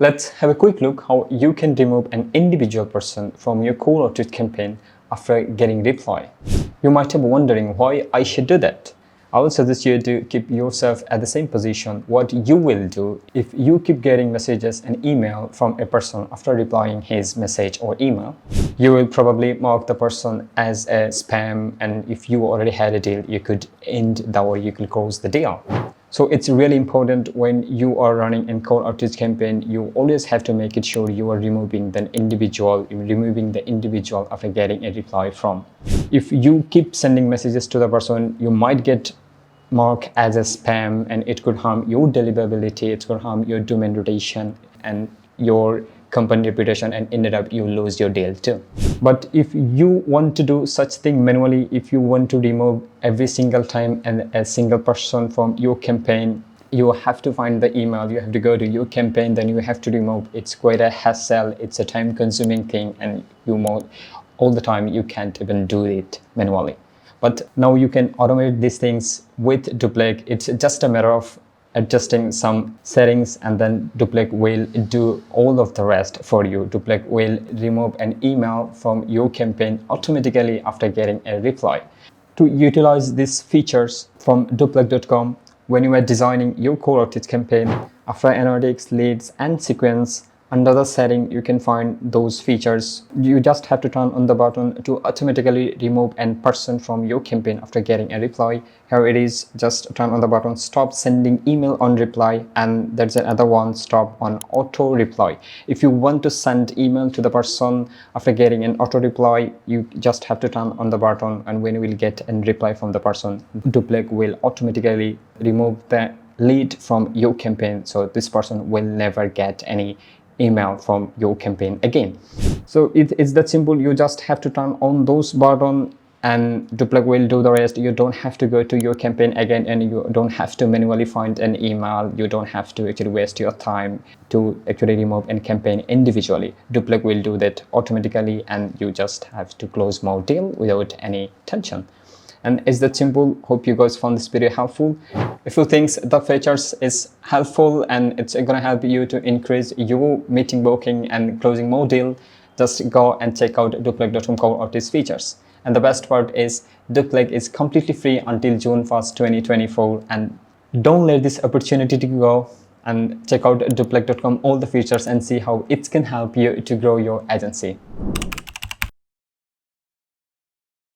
Let's have a quick look how you can remove an individual person from your call outreach campaign after getting reply. You might be wondering why I should do that. I will suggest you to keep yourself at the same position. What you will do if you keep getting messages and email from a person after replying his message or email, you will probably mark the person as a spam, and if you already had a deal, you could end the or you could close the deal. So it's really important when you are running a call outreach campaign, you always have to make it sure you are removing the individual after getting a reply from. If you keep sending messages to the person, you might get marked as a spam, and it could harm your deliverability, it could harm your domain reputation and your company reputation, and ended up you lose your deal too. But if you want to do such thing manually, if you want to remove every single time and a single person from your campaign, you have to find the email, you have to go to your campaign, then you have to remove. It's quite a hassle, it's a time consuming thing, and all the time you can't even do it manually. But now you can automate these things with Doplac. It's just a matter of adjusting some settings, and then Doplac will do all of the rest for you. Doplac will remove an email from your campaign automatically after getting a reply. To utilize these features from Doplac.com, when you are designing your call outreach campaign, after analytics, leads, and sequence, under the setting, you can find those features. You just have to turn on the button to automatically remove a person from your campaign after getting a reply. Here it is, just turn on the button, stop sending email on reply, and there's another one, stop on auto reply. If you want to send email to the person after getting an auto reply, you just have to turn on the button, and when you will get a reply from the person, Doplac will automatically remove the lead from your campaign, so this person will never get any email from your campaign again. So it's that simple. You just have to turn on those buttons and Doplac will do the rest. You don't have to go to your campaign again, and you don't have to manually find an email. You don't have to actually waste your time to actually remove a campaign individually. Doplac will do that automatically, and you just have to close more deal without any tension. And it's that simple. Hope you guys found this video helpful. If you think the features is helpful and it's gonna help you to increase your meeting booking and closing more deal, just go and check out Doplac.com call out these features. And the best part is Doplac is completely free until June 1st, 2024. And don't let this opportunity to go, and check out Doplac.com all the features and see how it can help you to grow your agency.